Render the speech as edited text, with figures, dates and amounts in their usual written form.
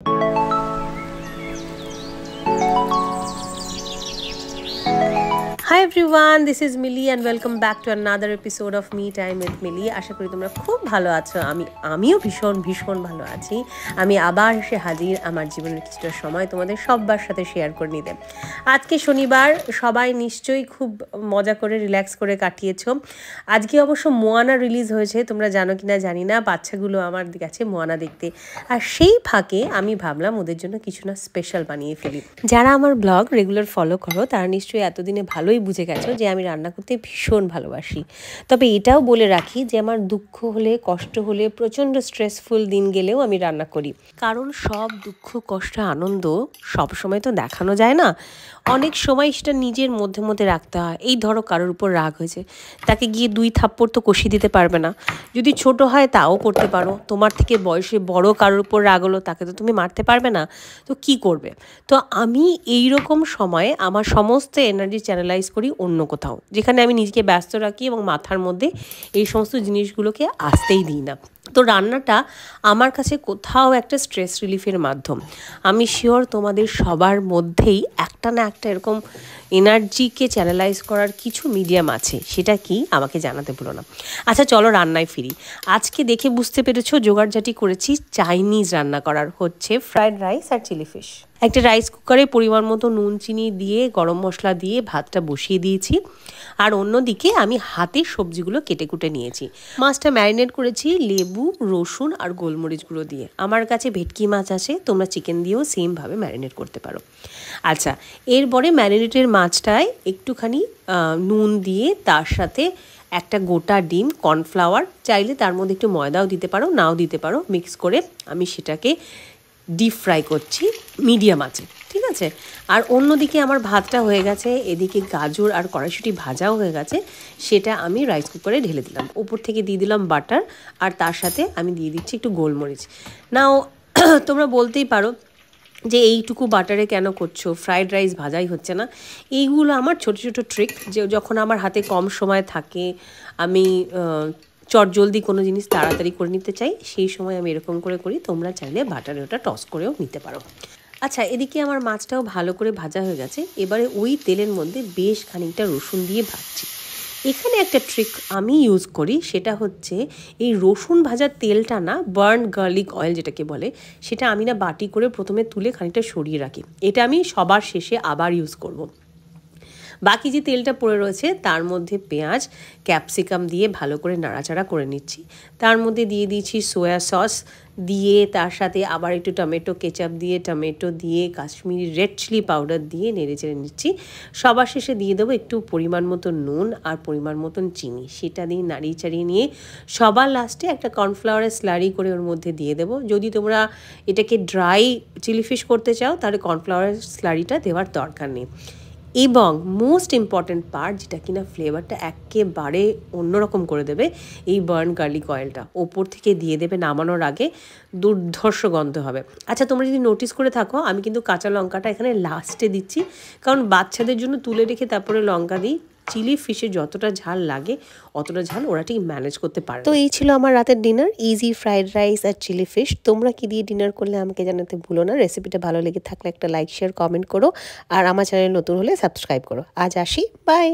Hi everyone, this is Millie and welcome back to another episode of Me Time with Millie. আশা করি তোমরা খুব ভালো আছো। আমিও ভীষণ ভালো আছি। আমি আবার এসে হাজির আমার জীবনের কিছুটা সময় তোমাদের সবার সাথে শেয়ার করে নিতে। আজকে শনিবার, সবাই নিশ্চয়ই খুব মজা করে রিল্যাক্স করে কাটিয়েছো। আজকে অবশ্য মোয়ানা রিলিজ হয়েছে, তোমরা জানো কিনা জানি না। বাচ্চাগুলো আমার গেছে মোয়ানা দেখতে, আর সেই ফাঁকে আমি ভাবলাম ওদের জন্য কিছু না স্পেশাল বানিয়ে ফেলি। যারা আমার ব্লগ রেগুলার ফলো করো তারা নিশ্চয়ই এতদিনে ভালোই বুঝে গেছো যে আমি রান্না করতে ভীষণ ভালোবাসি। তবে এটাও বলে রাখি যে আমার দুঃখ হলে, কষ্ট হলে, প্রচণ্ড স্ট্রেসফুল দিন গেলেও আমি রান্না করি, কারণ সব দুঃখ কষ্ট আনন্দ সব সময় তো দেখানো যায় না। অনেক সময় সেটা নিজের মধ্যে রাখতে হয়। এই ধরো কারোর উপর রাগ হয়েছে, তাকে গিয়ে 2 থাপ্পড় তো কষিয়ে দিতে পারবে না। যদি ছোট হয় তাও করতে পারো, তোমার থেকে বয়সে বড় কারোর উপর রাগ হলো, তাকে তো তুমি মারতে পারবে না, তো কি করবে। তো আমি এই রকম সময়ে আমার সমস্ত এনার্জি চ্যানেলাইজ করি অন্য কোথাও, যেখানে আমি নিজেকে ব্যস্ত রাখি এবং মাথার মধ্যে এই সমস্ত জিনিসগুলোকে আসতেই দিই না। তো রান্নাটা আমার কাছে কোথাও একটা স্ট্রেস রিলিফের মাধ্যম। আমি শিওর তোমাদের সবার মধ্যেই একটা না একটা এরকম এনার্জিকে চ্যানেলাইজ করার কিছু মিডিয়াম আছে, সেটা কি আমাকে জানাতে ভুলো না। আচ্ছা চলো রান্নায় ফিরি। আজকে দেখে বুঝতে পেরেছো জোগাড়জাটি করেছি চাইনিজ রান্না করার, হচ্ছে ফ্রাইড রাইস আর চিলি ফিশ। একটা রাইস কুকারে পরিমাণ মতো নুন চিনি দিয়ে গরম মশলা দিয়ে ভাতটা বসিয়ে দিয়েছি, আর অন্যদিকে আমি হাতে সবজিগুলো কেটে কুটে নিয়েছি। মাছটা ম্যারিনেট করেছি লেবু, রসুন আর গোলমরিচ গুঁড়ো দিয়ে। আমার কাছে ভেটকি মাছ আছে, তোমরা চিকেন দিয়েও সেমভাবে ম্যারিনেট করতে পারো। আচ্ছা, এরপরে ম্যারিনেটের মাছটায় একটুখানি নুন দিয়ে তার সাথে একটা গোটা ডিম, কর্নফ্লাওয়ার, চাইলে তার মধ্যে একটু ময়দাও দিতে পারো, নাও দিতে পারো, মিক্স করে আমি সেটাকে ডিপ ফ্রাই করছি মিডিয়াম আঁচে, ঠিক আছে। আর অন্যদিকে আমার ভাতটা হয়ে গেছে, এদিকে গাজর আর কড়াইশুঁটি ভাজাও হয়ে গেছে, সেটা আমি রাইস কুকারে ঢেলে দিলাম। উপর থেকে দিয়ে দিলাম বাটার, আর তার সাথে আমি দিয়ে দিচ্ছি একটু গোলমরিচ। নাও তোমরা বলতেই পারো যে এইটুকু বাটারে কেন করছো, ফ্রাইড রাইস ভাজাই হচ্ছে না। এইগুলো আমার ছোট ট্রিক, যে যখন আমার হাতে কম সময় থাকে, আমি চটজলদি কোনো জিনিস তাড়াতাড়ি করে নিতে চাই, সেই সময় আমি এরকম করে করি। তোমরা চাইলে বাটারে ওটা টস করেও নিতে পারো। আচ্ছা, এদিকে আমার মাছটাও ভালো করে ভাজা হয়ে গেছে। এবারে ওই তেলের মধ্যে বেশ খানিকটা রসুন দিয়ে ভাজছি। এখানে একটা ট্রিক আমি ইউজ করি, সেটা হচ্ছে এই রসুন ভাজার তেলটা না, বার্ন গার্লিক অয়েল যেটাকে বলে, সেটা আমি না বাটি করে প্রথমে তুলে খানিকটা সরিয়ে রাখি। এটা আমি সবার শেষে আবার ইউজ করব। বাকি যে তেলটা পড়ে রয়েছে তার মধ্যে পেঁয়াজ, ক্যাপসিকাম দিয়ে ভালো করে নাড়াচাড়া করে নিচ্ছি। তার মধ্যে দিয়ে দিয়েছি সোয়া সস, দিয়ে তার সাথে আবার একটু টমেটো কেচাপ দিয়ে, টমেটো দিয়ে, কাশ্মীরি রেড চিলি পাউডার দিয়ে নেড়ে চেড়ে নিচ্ছি। সবার শেষে দিয়ে দেবো একটু পরিমাণ মতো নুন আর পরিমাণ মতন চিনি, সেটা দিয়ে নাড়িয়ে চাড়িয়ে নিয়ে সবার লাস্টে একটা কর্নফ্লাওয়ারের স্লারি করে ওর মধ্যে দিয়ে দেবো। যদি তোমরা এটাকে ড্রাই চিলি ফিশ করতে চাও তাহলে কর্নফ্লাওয়ারের স্লারিটা দেওয়ার দরকার নেই। এবং মোস্ট ইম্পর্ট্যান্ট পার্ট, যেটা কিনা ফ্লেভারটা একেবারে অন্যরকম করে দেবে, এই বার্ন গার্লিক অয়েলটা ওপর থেকে দিয়ে দেবে নামানোর আগে, দুর্ধর্ষ গন্ধ হবে। আচ্ছা, তোমরা যদি নোটিস করে থাকো, আমি কিন্তু কাঁচা লঙ্কাটা এখানে লাস্টে দিচ্ছি, কারণ বাচ্চাদের জন্য তুলে রেখে তারপরে লঙ্কা দিই। চিলি ফিশে যতটা ঝাল লাগে অতটা ঝাল ওরা ঠিক ম্যানেজ করতে পারে। তো এই ছিল আমার রাতের ডিনার, ইজি ফ্রাইড রাইস আর চিলি ফিশ। তোমরা কি দিয়ে ডিনার করলে আমাকে জানাতে ভুলো না। রেসিপিটা ভালো লেগে থাকলে একটা লাইক, শেয়ার, কমেন্ট করো, আর আমার চ্যানেল নতুন হলে সাবস্ক্রাইব করো। আজ আসি, বাই।